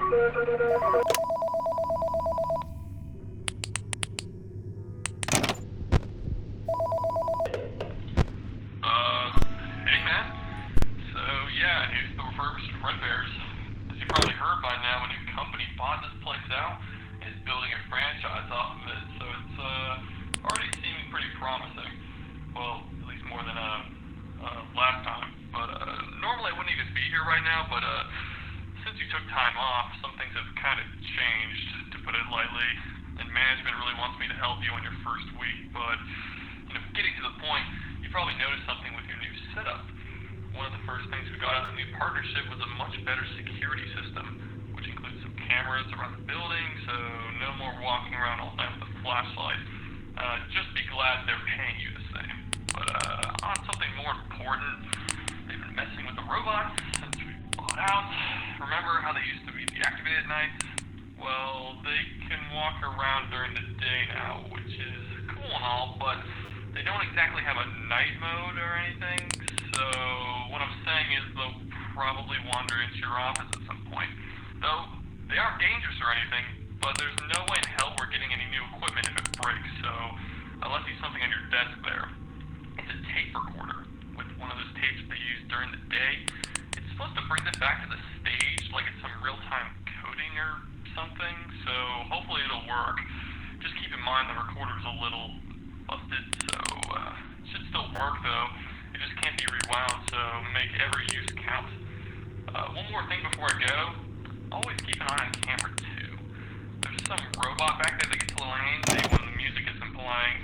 Hey man. So yeah, here's the refurbished Red Bears. As you probably heard by now, a new company bought this place out and is building a franchise off of it. So it's already seeming pretty promising. Well, at least more than last time. But normally I wouldn't even be here right now. But since you took time off, some things have kind of changed, to put it lightly. And management really wants me to help you on your first week. But getting to the point, you probably noticed something with your new setup. One of the first things we got out of the new partnership was a much better security system, which includes some cameras around the building, so no more walking around all night with a flashlight. Just be glad they're paying you the same. But on something more important, they've been messing with the robots since we bought out. Remember how they used to be deactivated at night? Well, they can walk around during the day now, which is cool and all, but they don't exactly have a night mode or anything, so what I'm saying is they'll probably wander into your office at some point. Though, they aren't dangerous or anything, but there's no way in hell we're getting any new equipment if it breaks, so I left you something on your desk there. It's a tape recorder with one of those tapes they use during the day. It's supposed to bring them back to the stage like it's some real-time coding or something, so hopefully it'll work. Just keep in mind the recorder's a little busted, so it should still work though. It just can't be rewound, so make every use count. One more thing before I go. Always keep an eye on camera 2. There's some robot back there that gets a little antsy when the music isn't playing.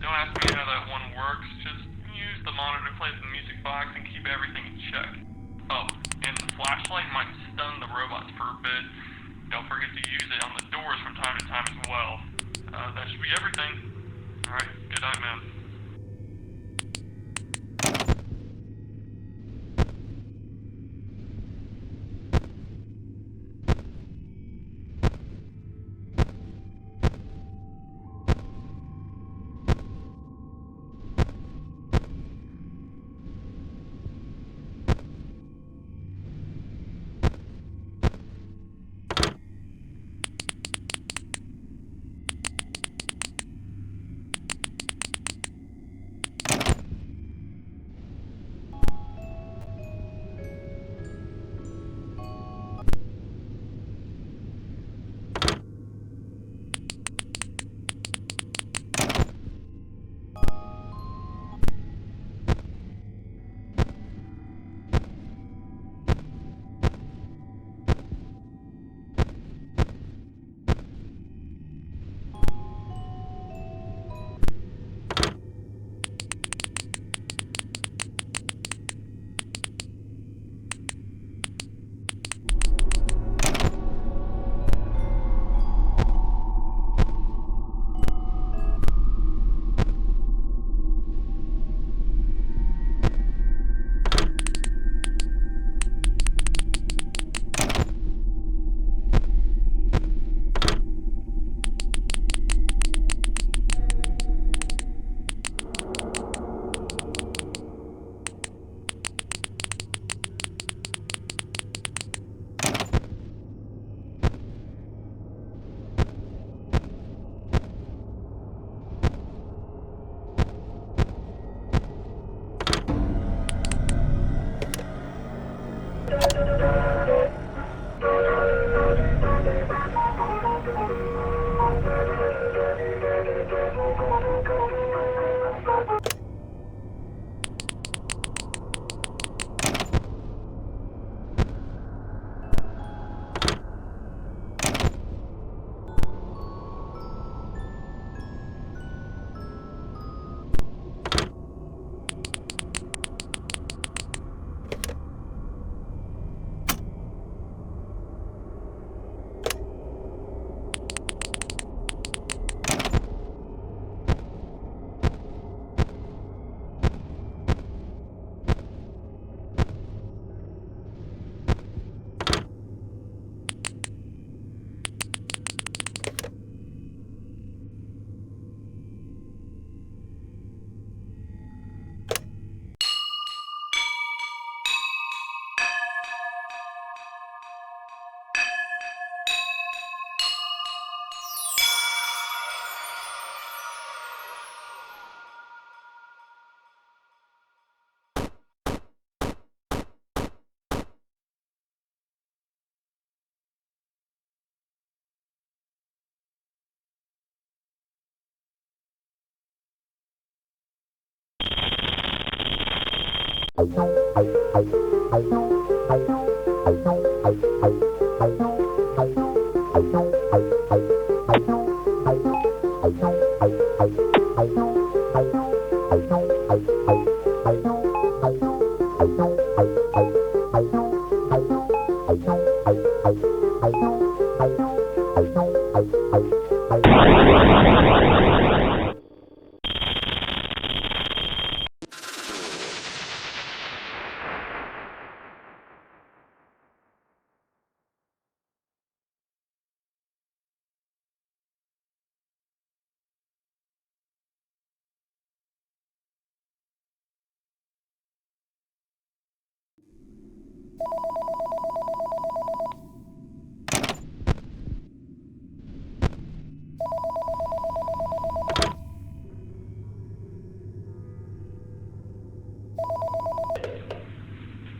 Don't ask me how that one works, just use the monitor to play the music box and keep everything in check. Oh, and the flashlight might stun the robots for a bit. Don't forget to use it on the doors from time to time as well. That should be everything. Alright, good night, man.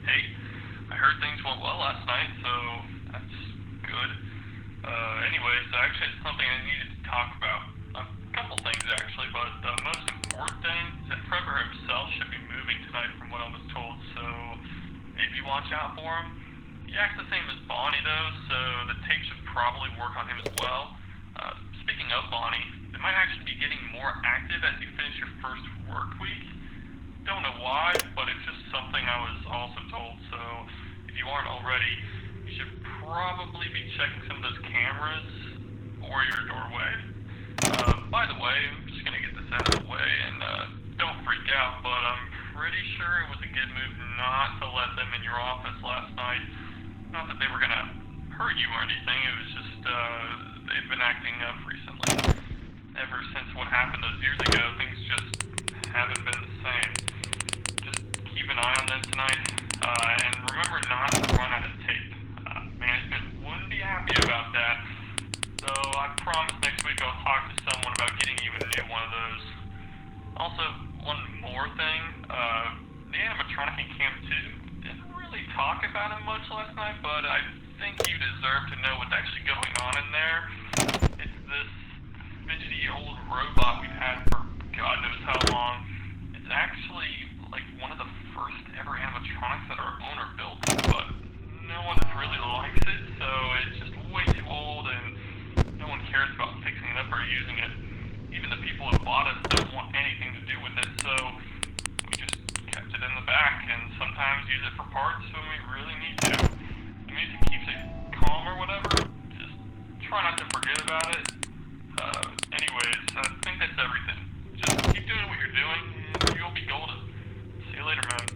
Hey, I heard things went well last night, so that's good. Anyways, I actually had something I needed to talk about. A couple things actually, but the most important thing is that Trevor himself should be moving tonight from what I was told, so maybe watch out for him. He acts the same as Bonnie though, so the tape should probably work on him as well. Speaking of Bonnie, they might actually be getting more active as you finish your first work week. Don't know why, but it's just something I was also told, so if you aren't already, you should probably be checking some of those cameras or your doorway. By the way, I'm just gonna get this out of the way, and don't freak out, but I'm pretty sure it was a good move not to let them in your office last night. Not that they were gonna hurt you or anything, it was just, they've been acting up recently. Ever since what happened those years ago, things just haven't been the same. Just keep an eye on them tonight, and remember not to run out of tape. Management wouldn't be happy about that, so I promise next week I'll talk to someone about getting you a new one of those. Also, one more thing, the animatronic in Camp 2 didn't really talk about it much last night, but I think you deserve to know what's actually going on in there. It's this fidgety old robot we've had for God knows how long. It's actually like one of the first ever animatronics that our owner built, but no one really likes it, so it's just way too old and no one cares about fixing it up or using it. Even the people who bought us don't want anything to do with it, so we just kept it in the back and sometimes use it for parts when we really need to. The music keeps it calm or whatever. Just try not to forget about it. Anyways, I think that's everything. Just keep doing what you're doing and you'll be golden. See you later, man.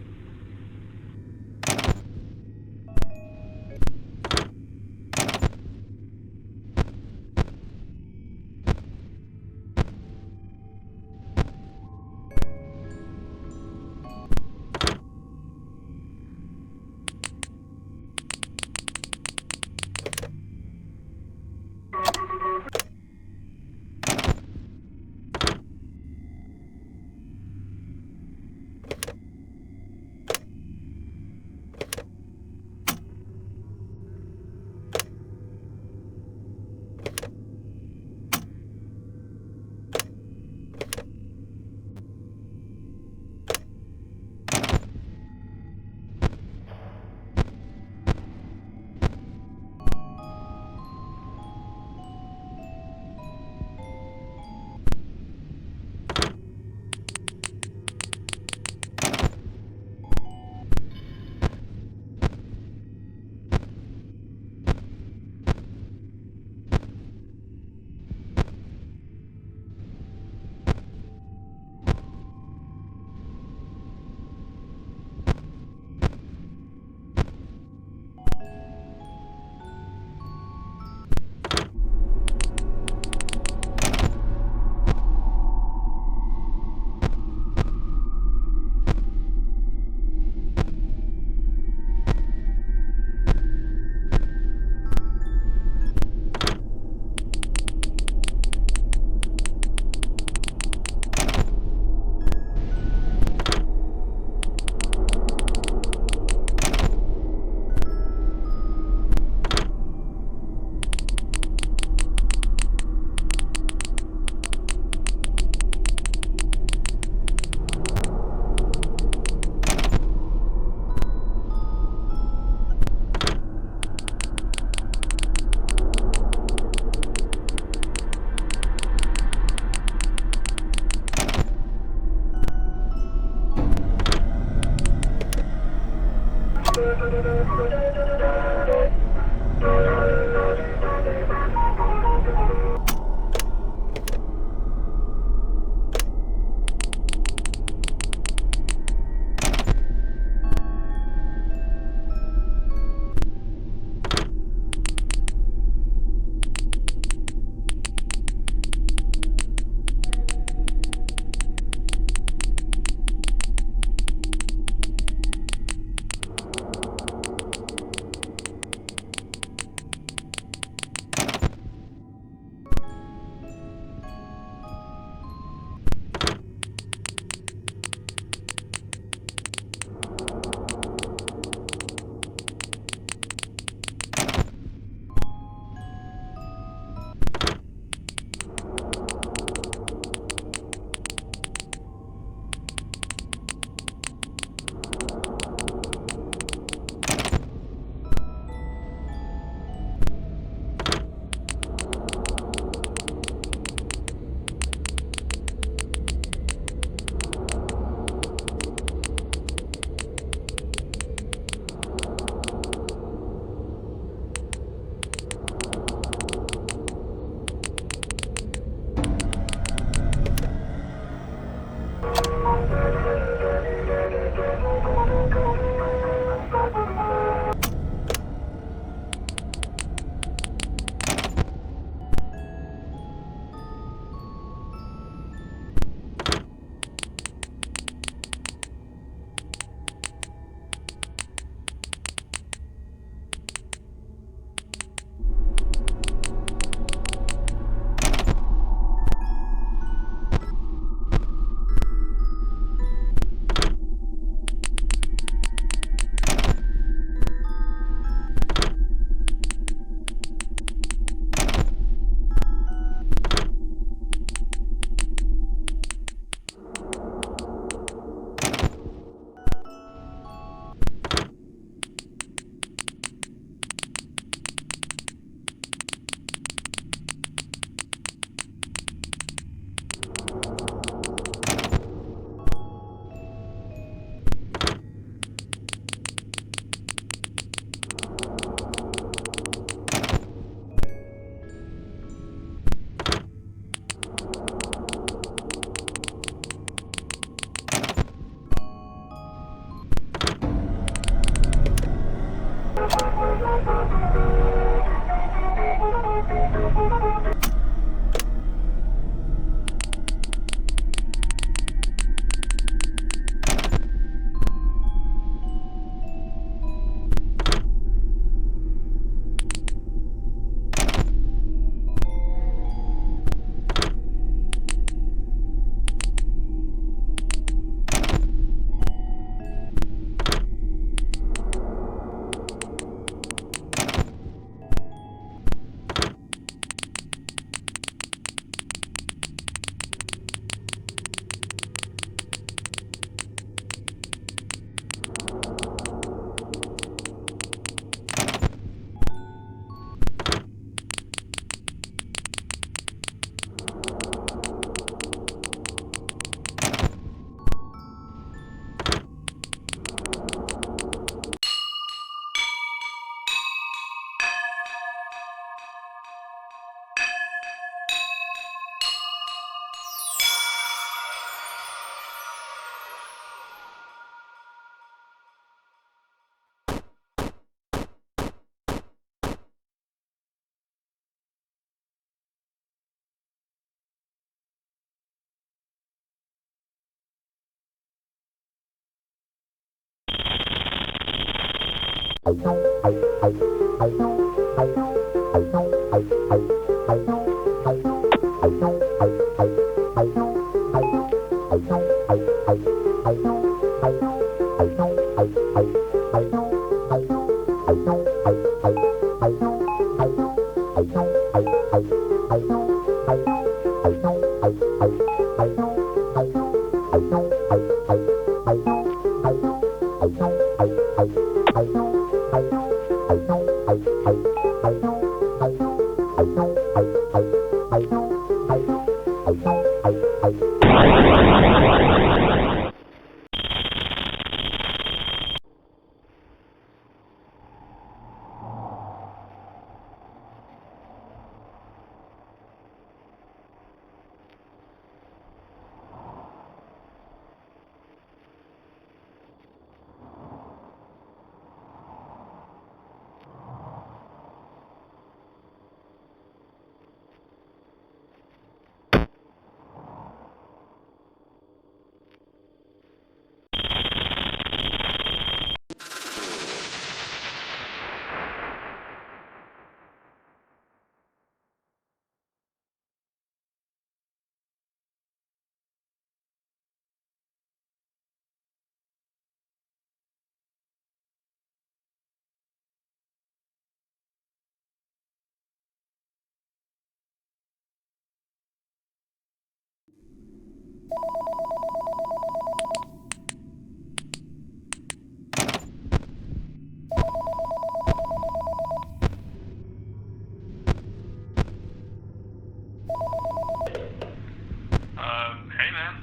Hey man.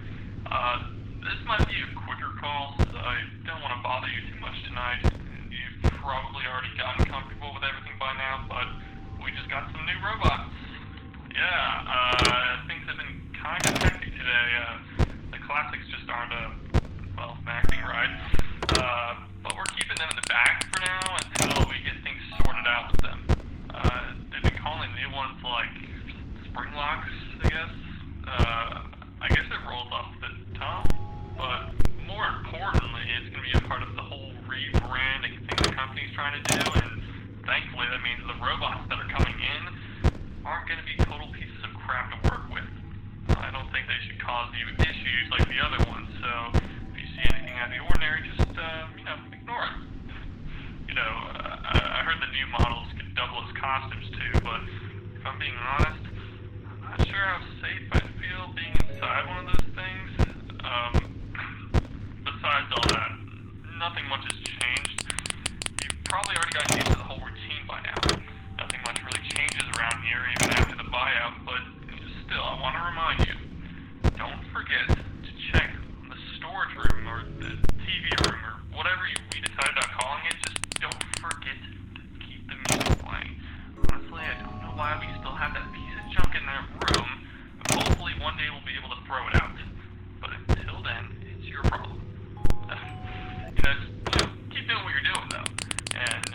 This might be a quicker call, so I don't want to bother you too much tonight. You've probably already gotten comfortable with everything by now, but we just got some new robots. Yeah, things have been kind of hectic today. The classics just aren't, well, acting right. But we're keeping them in the back for now until we get things sorted out with them. They've been calling new ones like spring locks, I guess. I guess it rolls off the tongue, but more importantly, it's going to be a part of the whole rebranding thing the company's trying to do, and thankfully that means the robots that are coming in aren't going to be total pieces of crap to work with. I don't think they should cause you issues like the other ones, so if you see anything out of the ordinary, just, ignore it. I heard the new models could double as costumes too, but if I'm being honest, I'm not sure how safe I feel being inside one of those things. Besides all that, nothing much has changed. You've probably already gotten used to the whole routine by now. Nothing much really changes around here, even after the buyout, but still, I want to remind you, don't forget to check the storage room, or the TV room, or whatever we decided on calling it. Just don't forget to keep the music playing. Honestly, I don't know why we still have that piece of junk in that room. Hopefully one day we'll be able to throw it out. But until then, it's your problem. Just keep doing what you're doing though. And